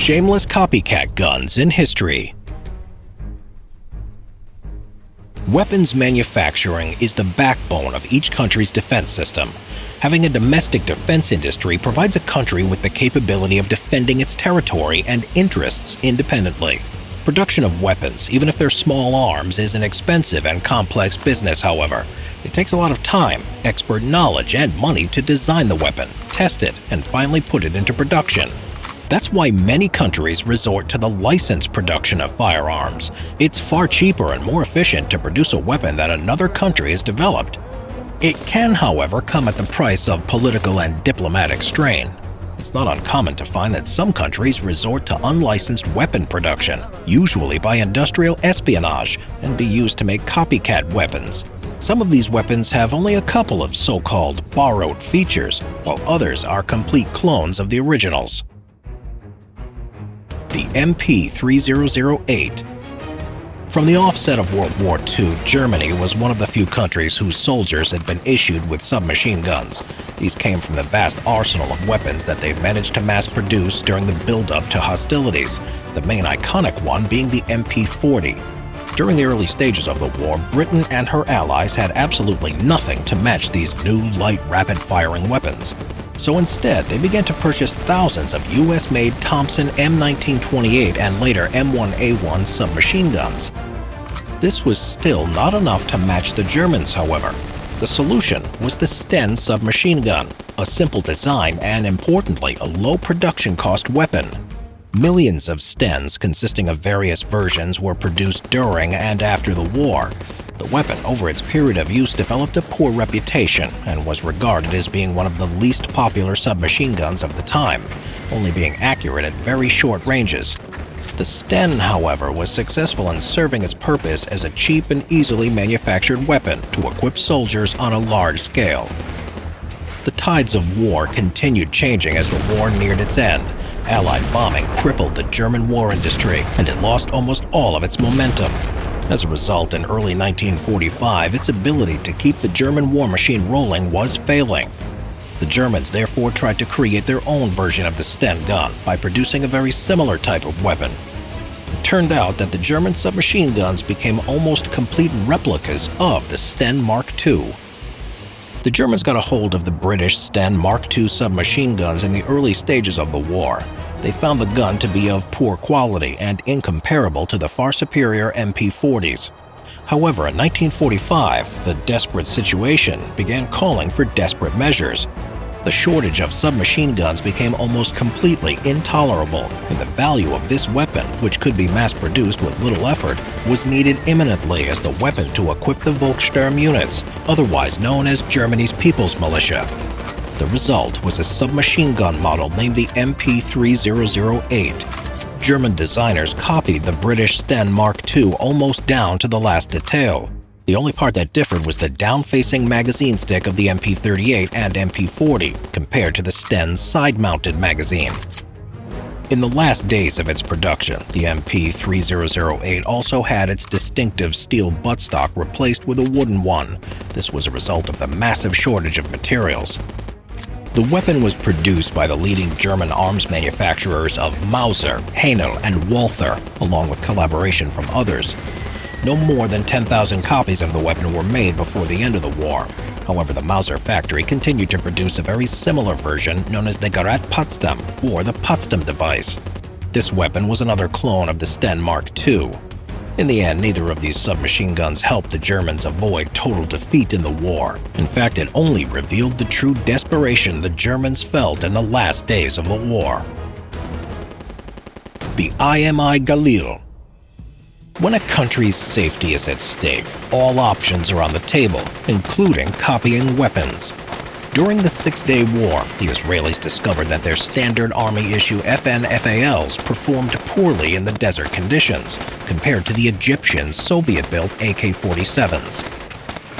Shameless copycat guns in history. Weapons manufacturing is the backbone of each country's defense system. Having a domestic defense industry provides a country with the capability of defending its territory and interests independently. Production of weapons, even if they're small arms, is an expensive and complex business, however. It takes a lot of time, expert knowledge, and money to design the weapon, test it, and finally put it into production. That's why many countries resort to the licensed production of firearms. It's far cheaper and more efficient to produce a weapon that another country has developed. It can, however, come at the price of political and diplomatic strain. It's not uncommon to find that some countries resort to unlicensed weapon production, usually by industrial espionage, and be used to make copycat weapons. Some of these weapons have only a couple of so-called borrowed features, while others are complete clones of the originals. The MP-3008. From the offset of World War II, Germany was one of the few countries whose soldiers had been issued with submachine guns. These came from the vast arsenal of weapons that they've managed to mass-produce during the build-up to hostilities, the main iconic one being the MP-40. During the early stages of the war, Britain and her allies had absolutely nothing to match these new, light, rapid-firing weapons. So instead, they began to purchase thousands of US-made Thompson M1928 and later M1A1 submachine guns. This was still not enough to match the Germans, however. The solution was the Sten submachine gun, a simple design and, importantly, a low production cost weapon. Millions of Stens consisting of various versions were produced during and after the war. The weapon, over its period of use, developed a poor reputation and was regarded as being one of the least popular submachine guns of the time, only being accurate at very short ranges. The Sten, however, was successful in serving its purpose as a cheap and easily manufactured weapon to equip soldiers on a large scale. The tides of war continued changing as the war neared its end. Allied bombing crippled the German war industry, and it lost almost all of its momentum. As a result, in early 1945, its ability to keep the German war machine rolling was failing. The Germans therefore tried to create their own version of the Sten gun by producing a very similar type of weapon. It turned out that the German submachine guns became almost complete replicas of the Sten Mark II. The Germans got a hold of the British Sten Mark II submachine guns in the early stages of the war. They found the gun to be of poor quality and incomparable to the far superior MP-40s. However, in 1945, the desperate situation began calling for desperate measures. The shortage of submachine guns became almost completely intolerable, and the value of this weapon, which could be mass-produced with little effort, was needed imminently as the weapon to equip the Volkssturm units, otherwise known as Germany's People's Militia. The result was a submachine gun model named the MP-3008. German designers copied the British Sten Mark II almost down to the last detail. The only part that differed was the down-facing magazine stick of the MP-38 and MP-40 compared to the Sten's side-mounted magazine. In the last days of its production, the MP-3008 also had its distinctive steel buttstock replaced with a wooden one. This was a result of the massive shortage of materials. The weapon was produced by the leading German arms manufacturers of Mauser, Haenel, and Walther, along with collaboration from others. No more than 10,000 copies of the weapon were made before the end of the war. However, the Mauser factory continued to produce a very similar version known as the Gerät Potsdam, or the Potsdam device. This weapon was another clone of the Sten Mark II. In the end, neither of these submachine guns helped the Germans avoid total defeat in the war. In fact, it only revealed the true desperation the Germans felt in the last days of the war. The IMI Galil. When a country's safety is at stake, all options are on the table, including copying weapons. During the Six-Day War, the Israelis discovered that their standard Army-issue FN-FALs performed poorly in the desert conditions, compared to the Egyptian Soviet-built AK-47s.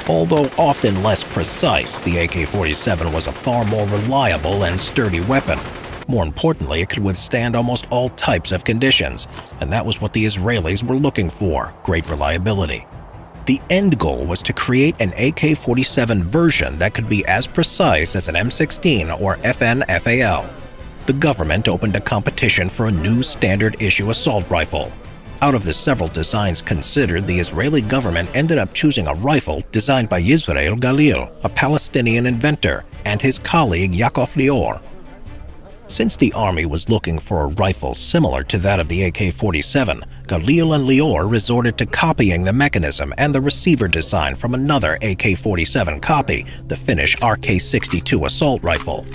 Although often less precise, the AK-47 was a far more reliable and sturdy weapon. More importantly, it could withstand almost all types of conditions, and that was what the Israelis were looking for: great reliability. The end goal was to create an AK-47 version that could be as precise as an M16 or FN-FAL. the government opened a competition for a new standard-issue assault rifle. Out of the several designs considered, the Israeli government ended up choosing a rifle designed by Yisrael Galil, a Palestinian inventor, and his colleague Yaakov Lior. Since the army was looking for a rifle similar to that of the AK-47, Galil and Lior resorted to copying the mechanism and the receiver design from another AK-47 copy, the Finnish RK-62 assault rifle.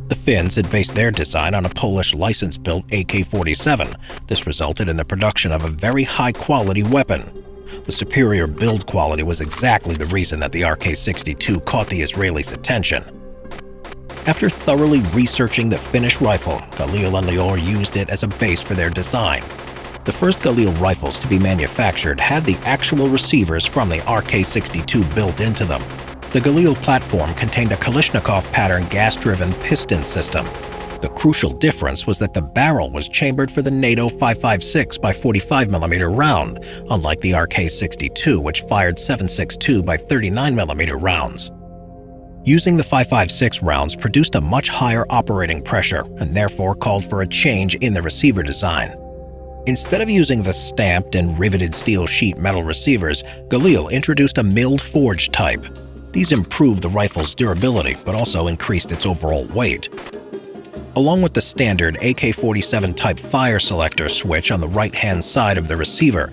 The Finns had based their design on a Polish license-built AK-47. This resulted in the production of a very high-quality weapon. The superior build quality was exactly the reason that the RK-62 caught the Israelis' attention. After thoroughly researching the Finnish rifle, Galil and Lior used it as a base for their design. The first Galil rifles to be manufactured had the actual receivers from the RK-62 built into them. The Galil platform contained a Kalashnikov pattern gas-driven piston system. The crucial difference was that the barrel was chambered for the NATO 5.56 by 45mm round, unlike the RK-62, which fired 7.62 by 39mm rounds. Using the 5.56 rounds produced a much higher operating pressure and therefore called for a change in the receiver design. Instead of using the stamped and riveted steel sheet metal receivers, Galil introduced a milled forged type. These improved the rifle's durability, but also increased its overall weight. Along with the standard AK-47 type fire selector switch on the right-hand side of the receiver,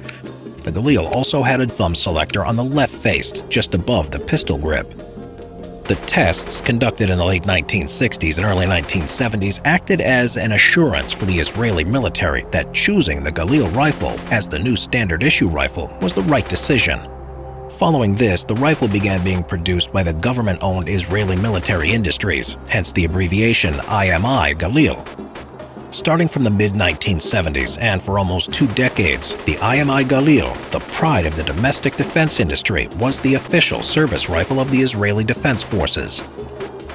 the Galil also had a thumb selector on the left face, just above the pistol grip. The tests conducted in the late 1960s and early 1970s acted as an assurance for the Israeli military that choosing the Galil rifle as the new standard-issue rifle was the right decision. Following this, the rifle began being produced by the government-owned Israeli military industries, hence the abbreviation IMI Galil. Starting from the mid-1970s and for almost 2 decades, the IMI Galil, the pride of the domestic defense industry, was the official service rifle of the Israeli Defense Forces.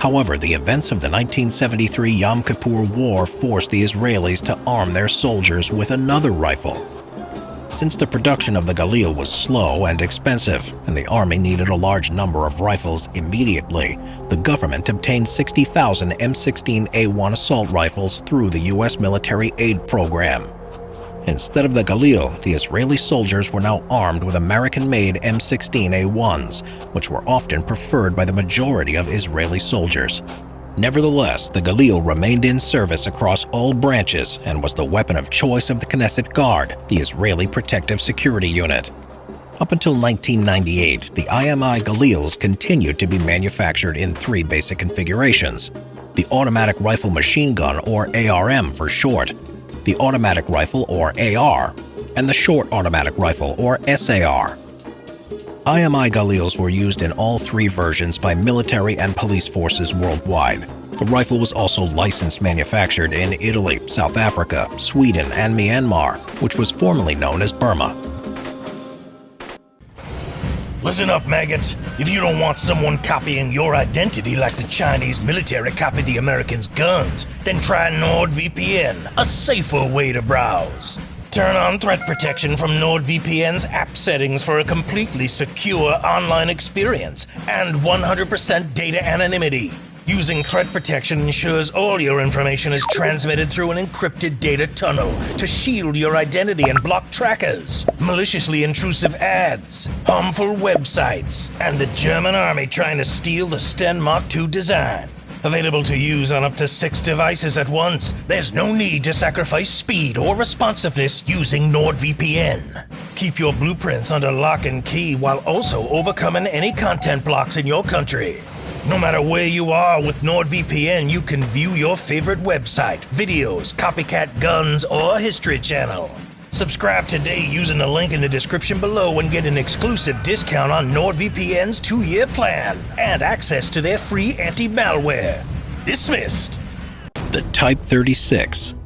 However, the events of the 1973 Yom Kippur War forced the Israelis to arm their soldiers with another rifle. Since the production of the Galil was slow and expensive, and the army needed a large number of rifles immediately, the government obtained 60,000 M16A1 assault rifles through the U.S. military aid program. Instead of the Galil, the Israeli soldiers were now armed with American-made M16A1s, which were often preferred by the majority of Israeli soldiers. Nevertheless, the Galil remained in service across all branches and was the weapon of choice of the Knesset Guard, the Israeli Protective Security Unit. Up until 1998, the IMI Galils continued to be manufactured in 3 basic configurations: the automatic rifle machine gun, or ARM for short, the automatic rifle, or AR, and the short automatic rifle, or SAR. IMI Galils were used in all 3 versions by military and police forces worldwide. The rifle was also licensed manufactured in Italy, South Africa, Sweden, and Myanmar, which was formerly known as Burma. Listen up, maggots. If you don't want someone copying your identity like the Chinese military copied the Americans' guns, then try NordVPN, a safer way to browse. Turn on threat protection from NordVPN's app settings for a completely secure online experience and 100% data anonymity. Using threat protection ensures all your information is transmitted through an encrypted data tunnel to shield your identity and block trackers, maliciously intrusive ads, harmful websites, and the German army trying to steal the Sten Mark II design. Available to use on up to 6 devices at once, there's no need to sacrifice speed or responsiveness using NordVPN. Keep your blueprints under lock and key while also overcoming any content blocks in your country. No matter where you are with NordVPN, you can view your favorite website, videos, Copycat guns, or History Channel. Subscribe today using the link in the description below and get an exclusive discount on NordVPN's 2-year plan and access to their free anti-malware. Dismissed. The Type 36.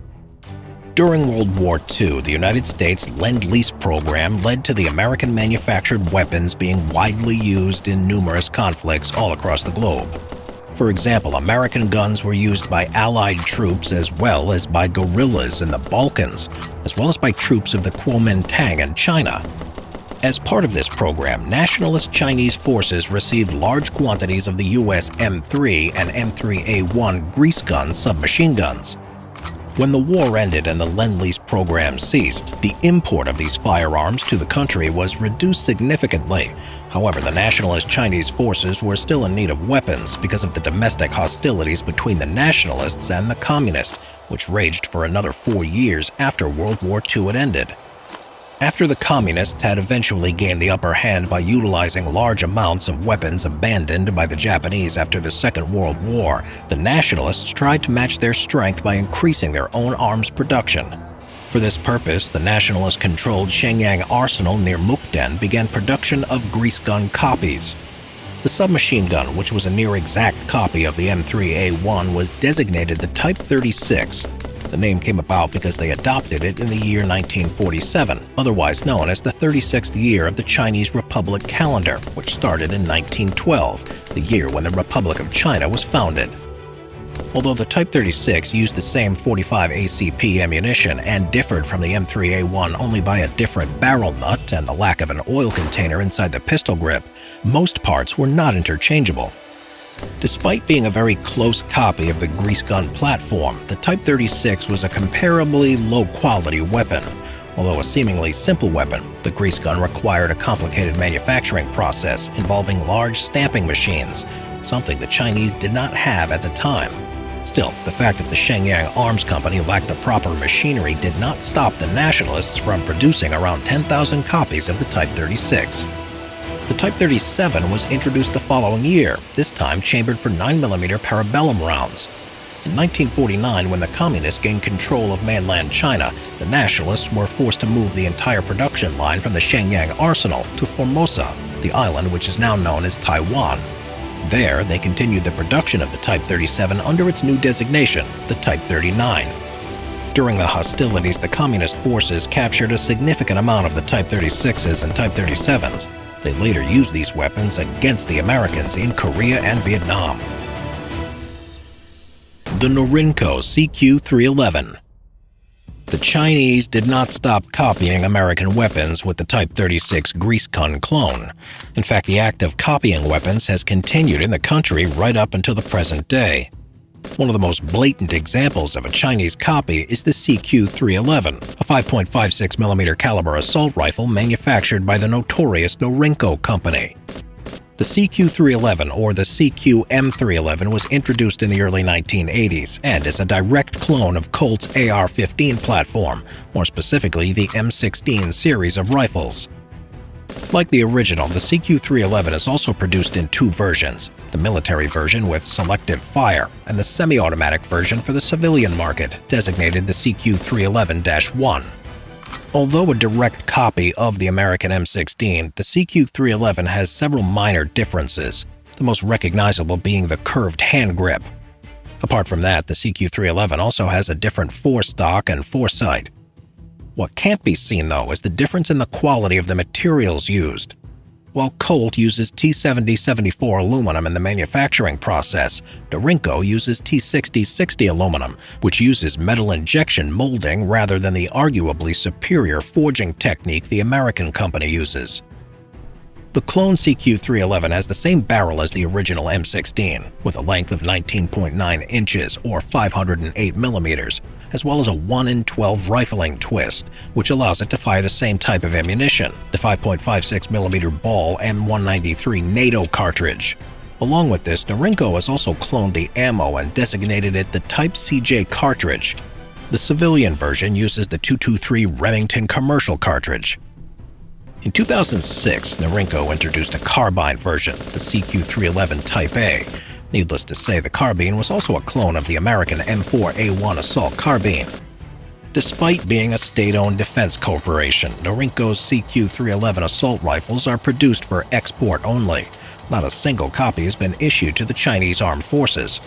During World War II, the United States Lend-Lease program led to the American-manufactured weapons being widely used in numerous conflicts all across the globe. For example, American guns were used by Allied troops as well as by guerrillas in the Balkans, as well as by troops of the Kuomintang in China. As part of this program, nationalist Chinese forces received large quantities of the U.S. M3 and M3A1 grease gun submachine guns. When the war ended and the Lend-Lease program ceased, the import of these firearms to the country was reduced significantly. However, the nationalist Chinese forces were still in need of weapons because of the domestic hostilities between the nationalists and the communists, which raged for another 4 years after World War II had ended. After the communists had eventually gained the upper hand by utilizing large amounts of weapons abandoned by the Japanese after the Second World War, the nationalists tried to match their strength by increasing their own arms production. For this purpose, the nationalist-controlled Shenyang arsenal near Mukden began production of grease gun copies. The submachine gun, which was a near-exact copy of the M3A1, was designated the Type 36. The name came about because they adopted it in the year 1947, otherwise known as the 36th year of the Chinese Republic calendar, which started in 1912, the year when the Republic of China was founded. Although the Type 36 used the same 45 ACP ammunition and differed from the M3A1 only by a different barrel nut and the lack of an oil container inside the pistol grip, most parts were not interchangeable. Despite being a very close copy of the grease gun platform, the Type 36 was a comparably low-quality weapon. Although a seemingly simple weapon, the grease gun required a complicated manufacturing process involving large stamping machines, something the Chinese did not have at the time. Still, the fact that the Shenyang Arms Company lacked the proper machinery did not stop the nationalists from producing around 10,000 copies of the Type 36. The Type 37 was introduced the following year, this time chambered for 9mm parabellum rounds. In 1949, when the communists gained control of mainland China, the nationalists were forced to move the entire production line from the Shenyang arsenal to Formosa, the island which is now known as Taiwan. There, they continued the production of the Type 37 under its new designation, the Type 39. During the hostilities, the communist forces captured a significant amount of the Type 36s and Type 37s. They later used these weapons against the Americans in Korea and Vietnam. The Norinco CQ-311. The Chinese did not stop copying American weapons with the Type 36 grease gun clone. In fact, the act of copying weapons has continued in the country right up until the present day. One of the most blatant examples of a Chinese copy is the CQ-311, a 5.56mm caliber assault rifle manufactured by the notorious Norinco Company. The CQ-311, or the CQ-M311, was introduced in the early 1980s and is a direct clone of Colt's AR-15 platform, more specifically the M16 series of rifles. Like the original, the CQ-311 is also produced in two versions, the military version with selective fire and the semi-automatic version for the civilian market, designated the CQ-311-1. Although a direct copy of the American M16, the CQ-311 has several minor differences, the most recognizable being the curved hand grip. Apart from that, the CQ-311 also has a different forestock and foresight. What can't be seen, though, is the difference in the quality of the materials used. While Colt uses T70-74 aluminum in the manufacturing process, Norinco uses T60-60 aluminum, which uses metal injection molding rather than the arguably superior forging technique the American company uses. The clone CQ-311 has the same barrel as the original M16, with a length of 19.9 inches or 508 millimeters, as well as a 1-in-12 rifling twist, which allows it to fire the same type of ammunition, the 5.56mm ball M193 NATO cartridge. Along with this, Norinco has also cloned the ammo and designated it the Type CJ cartridge. The civilian version uses the .223 Remington commercial cartridge. In 2006, Norinco introduced a carbine version, the CQ-311 Type A. Needless to say, the carbine was also a clone of the American M4A1 assault carbine. Despite being a state-owned defense corporation, Norinco's CQ-311 assault rifles are produced for export only. Not a single copy has been issued to the Chinese armed forces.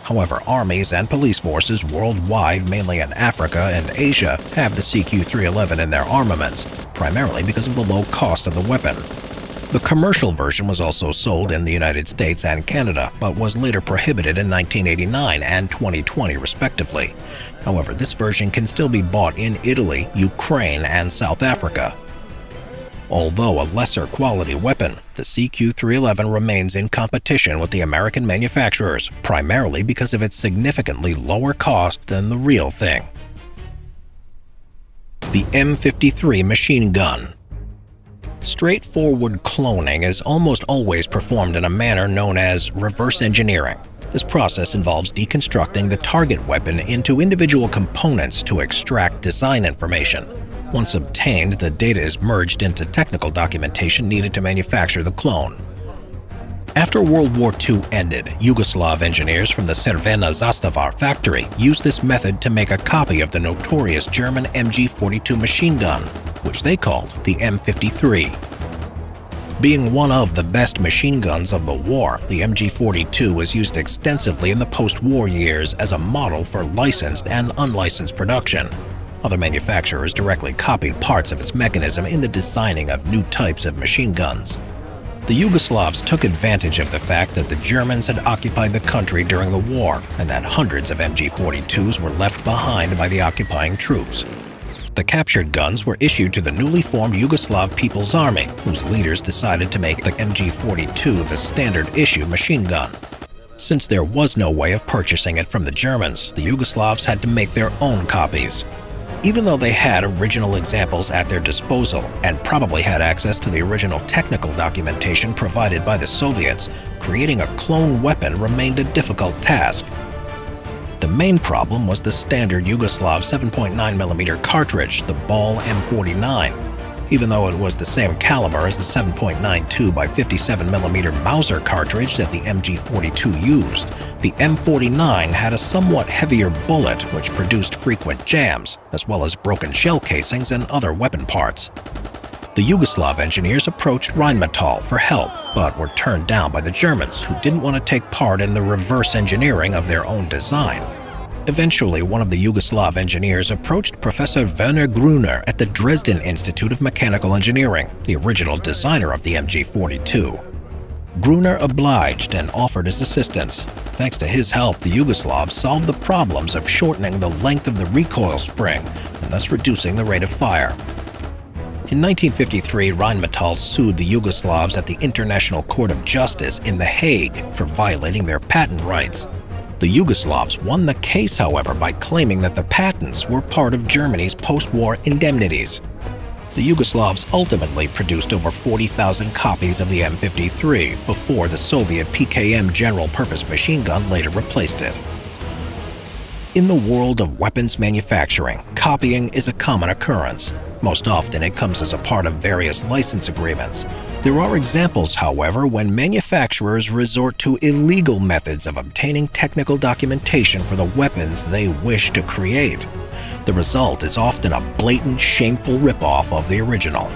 However, armies and police forces worldwide, mainly in Africa and Asia, have the CQ-311 in their armaments, primarily because of the low cost of the weapon. The commercial version was also sold in the United States and Canada, but was later prohibited in 1989 and 2020 respectively. However, this version can still be bought in Italy, Ukraine, and South Africa. Although a lesser quality weapon, the CQ-311 remains in competition with the American manufacturers, primarily because of its significantly lower cost than the real thing. The M53 machine gun. Straightforward cloning is almost always performed in a manner known as reverse engineering. This process involves deconstructing the target weapon into individual components to extract design information. Once obtained, the data is merged into technical documentation needed to manufacture the clone. After World War II ended, Yugoslav engineers from the Crvena Zastava factory used this method to make a copy of the notorious German MG42 machine gun, which they called the M53. Being one of the best machine guns of the war, the MG42 was used extensively in the post-war years as a model for licensed and unlicensed production. Other manufacturers directly copied parts of its mechanism in the designing of new types of machine guns. The Yugoslavs took advantage of the fact that the Germans had occupied the country during the war and that hundreds of MG42s were left behind by the occupying troops. The captured guns were issued to the newly formed Yugoslav People's Army, whose leaders decided to make the MG42 the standard issue machine gun. Since there was no way of purchasing it from the Germans, the Yugoslavs had to make their own copies. Even though they had original examples at their disposal and probably had access to the original technical documentation provided by the Soviets, creating a clone weapon remained a difficult task. The main problem was the standard Yugoslav 7.9mm cartridge, the Ball M49. Even though it was the same caliber as the 7.92 by 57mm Mauser cartridge that the MG42 used, the M49 had a somewhat heavier bullet which produced frequent jams, as well as broken shell casings and other weapon parts. The Yugoslav engineers approached Rheinmetall for help, but were turned down by the Germans, who didn't want to take part in the reverse engineering of their own design. Eventually, one of the Yugoslav engineers approached Professor Werner Gruner at the Dresden Institute of Mechanical Engineering, the original designer of the MG42. Gruner obliged and offered his assistance. Thanks to his help, the Yugoslavs solved the problems of shortening the length of the recoil spring and thus reducing the rate of fire. In 1953, Rheinmetall sued the Yugoslavs at the International Court of Justice in The Hague for violating their patent rights. The Yugoslavs won the case, however, by claiming that the patents were part of Germany's post-war indemnities. The Yugoslavs ultimately produced over 40,000 copies of the M53 before the Soviet PKM general-purpose machine gun later replaced it. In the world of weapons manufacturing, copying is a common occurrence. Most often it comes as a part of various license agreements. There are examples, however, when manufacturers resort to illegal methods of obtaining technical documentation for the weapons they wish to create. The result is often a blatant, shameful ripoff of the original.